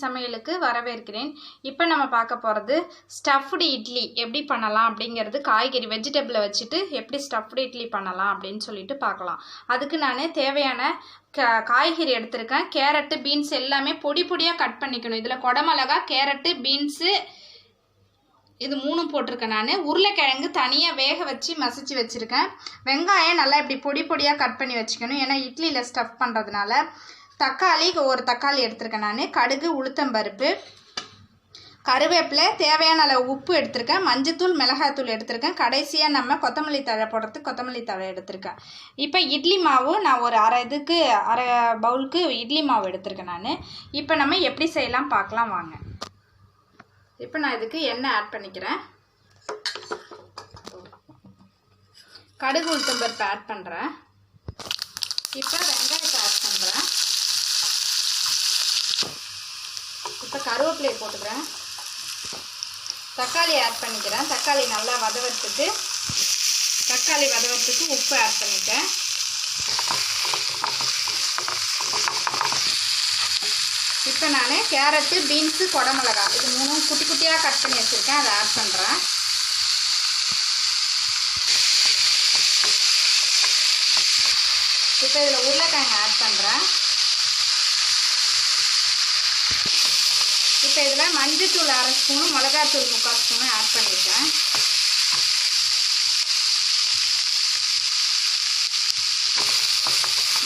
சமையலுக்கு வரவேற்கிறேன். இப்போ நம்ம பார்க்க போகிறது ஸ்டஃப்டு இட்லி எப்படி பண்ணலாம் அப்படிங்கிறது. காய்கறி வெஜிடபிளை வச்சுட்டு எப்படி ஸ்டஃப்டு இட்லி பண்ணலாம் அப்படின்னு சொல்லிட்டு பார்க்கலாம். அதுக்கு நான் தேவையான காய்கறி எடுத்திருக்கேன். கேரட்டு, பீன்ஸ் எல்லாமே பொடி பொடியாக கட் பண்ணிக்கணும். இதில் குடமிளகா, கேரட்டு, பீன்ஸு இது 3 போட்டிருக்கேன். நான் உருளைக்கிழங்கு தனியாக வேக வச்சு மசிச்சு வச்சுருக்கேன். வெங்காயம் நல்லா இப்படி பொடி பொடியாக கட் பண்ணி வச்சுக்கணும், ஏன்னா இட்லியில் ஸ்டஃப் பண்ணுறதுனால. தக்காளி, ஒரு தக்காளி எடுத்திருக்கேன் நான். கடுகு, உளுத்தம்பருப்பு, கருவேப்பிலை, தேவையான அளவு உப்பு எடுத்திருக்கேன். மஞ்சத்தூள், மிளகாய்த்தூள் எடுத்திருக்கேன். கடைசியாக நம்ம கொத்தமல்லி தழை போடுறதுக்கு கொத்தமல்லி தழை எடுத்திருக்கேன். இப்போ இட்லி மாவு நான் ஒரு அரை பவுலுக்கு இட்லி மாவு எடுத்திருக்கேன் நான். இப்போ நம்ம எப்படி செய்யலாம் பார்க்கலாம் வாங்க. இப்போ நான் இதுக்கு எண்ணெய் ஆட் பண்ணிக்கிறேன். கடுகு, உளுத்தம்பருப்பு ஆட் பண்ணுறேன். இப்போ வெங்காயத்தை ஆட் பண்ணுறேன். இப்போ கருவேப்பிலையை போட்டுக்கிறேன். தக்காளி ஆட் பண்ணிக்கிறேன். தக்காளி நல்லா வதவறதுக்கு உப்பு ஆட் பண்ணிட்டேன். இப்போ நான் கேரட்டு, பீன்ஸு, குடமிளகா இது 3 குட்டி குட்டியாக கட் பண்ணி வச்சுருக்கேன், அதை ஆட் பண்ணுறேன். இப்போ இதில் உருளைக்கிழங்கு ஆட் பண்ணுறேன். இப்போ இதில் மஞ்சத்தூள் 1/2 ஸ்பூனு, மிளகாத்தூள் 3/4 ஸ்பூனு ஆட் பண்ணியிருக்கேன்.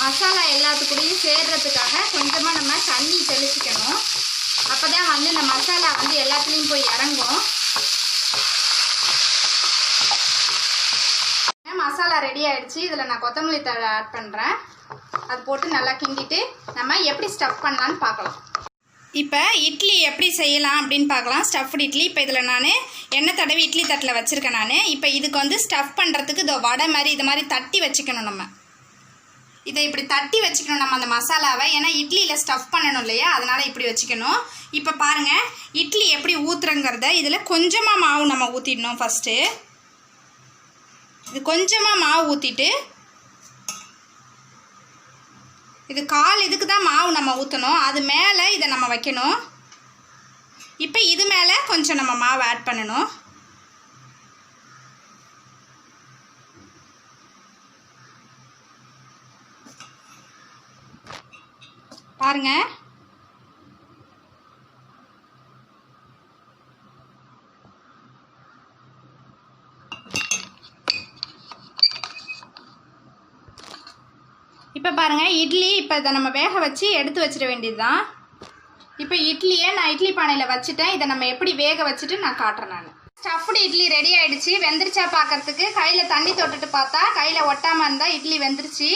மசாலா எல்லாத்துக்கூடையும் சேர்றதுக்காக கொஞ்சமாக நம்ம தண்ணி தெளிச்சிக்கணும். அப்போ தான் இந்த மசாலா எல்லாத்துலேயும் போய் இறங்கும். மசாலா ரெடி ஆகிடுச்சு. இதில் நான் கொத்தமல்லி தழை ஆட் பண்ணுறேன். அது போட்டு நல்லா கிண்டிட்டு நம்ம எப்படி ஸ்டஃப் பண்ணலான்னு பார்க்கலாம். இப்போ இட்லி எப்படி செய்யலாம் அப்படின்னு பார்க்கலாம். ஸ்டஃப்டு இட்லி. இப்போ இதில் நான் எண்ணெய் தடவி இட்லி தட்டில் வச்சுருக்கேன் நான். இப்போ இதுக்கு ஸ்டஃப் பண்ணுறதுக்கு இதோ வடை மாதிரி இது மாதிரி தட்டி வச்சுக்கணும். நம்ம இதை இப்படி தட்டி வச்சுக்கணும் நம்ம அந்த மசாலாவை, ஏன்னா இட்லியில் ஸ்டஃப் பண்ணணும் இல்லையா, அதனால் இப்படி வச்சுக்கணும். இப்போ பாருங்கள் இட்லி எப்படி ஊற்றுறங்கிறத. இதில் கொஞ்சமாக மாவு நம்ம ஊற்றிடணும். ஃபஸ்ட்டு இது கொஞ்சமாக மாவு ஊற்றிட்டு, இது 1/4 இதுக்கு தான் மாவு நம்ம ஊற்றணும். அது மேலே இதை நம்ம வைக்கணும். இப்போ இது மேலே கொஞ்சம் நம்ம மாவு ஆட் பண்ணணும். பாருங்க, இப்போ பாருங்க இட்லி இப்போ இதை நம்ம வேக வச்சு எடுத்து வச்சிட வேண்டியது தான். இப்போ இட்லியை நான் இட்லி பானையில் வச்சுட்டேன். இதை நம்ம எப்படி வேக வச்சுட்டு நான் காட்டுறேன். நான் ஸ்டஃப்டு இட்லி ரெடி ஆகிடுச்சு. வெந்துருச்சா பார்க்கறதுக்கு கையில் தண்ணி தொட்டுட்டு பார்த்தா கையில் ஒட்டாமல் இருந்தால் இட்லி வெந்துருச்சு.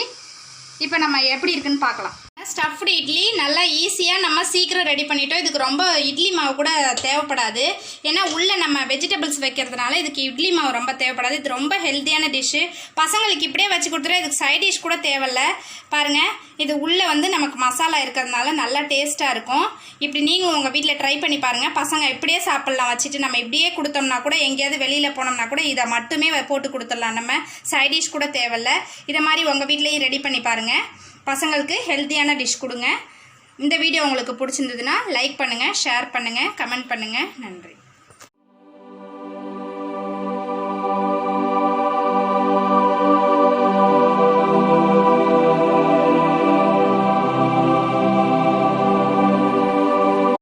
இப்போ நம்ம எப்படி இருக்குன்னு பார்க்கலாம். ஸ்டஃப்டு இட்லி நல்லா ஈஸியாக நம்ம சீக்கிரம் ரெடி பண்ணிட்டோம். இதுக்கு ரொம்ப இட்லி மாவு கூட தேவைப்படாது, ஏன்னா உள்ளே நம்ம வெஜிடபிள்ஸ் வைக்கிறதுனால இதுக்கு இட்லி மாவு ரொம்ப தேவைப்படாது. இது ரொம்ப ஹெல்த்தியான டிஷ்ஷு. பசங்களுக்கு இப்படியே வச்சு கொடுத்துட்டு இதுக்கு சைட் டிஷ் கூட தேவையில்லை. பாருங்கள், இது உள்ளே நமக்கு மசாலா இருக்கிறதுனால நல்லா டேஸ்ட்டாக இருக்கும். இப்படி நீங்கள் உங்கள் வீட்டில் ட்ரை பண்ணி பாருங்கள். பசங்க இப்படியே சாப்பிட்லாம் வச்சுட்டு. நம்ம இப்படியே கொடுத்தோம்னா கூட எங்கேயாவது வெளியில் போனோம்னா கூட இதை மட்டுமே போட்டு கொடுத்துடலாம். நம்ம சைட் டிஷ் கூட தேவையில்லை. இதை மாதிரி உங்கள் வீட்லேயும் ரெடி பண்ணி பாருங்கள். பசங்களுக்கு ஹெல்த்தியான டிஷ் கொடுங்க. இந்த வீடியோ உங்களுக்கு பிடிச்சிருந்ததுன்னா லைக் பண்ணுங்கள், ஷேர் பண்ணுங்கள், கமெண்ட் பண்ணுங்கள். நன்றி.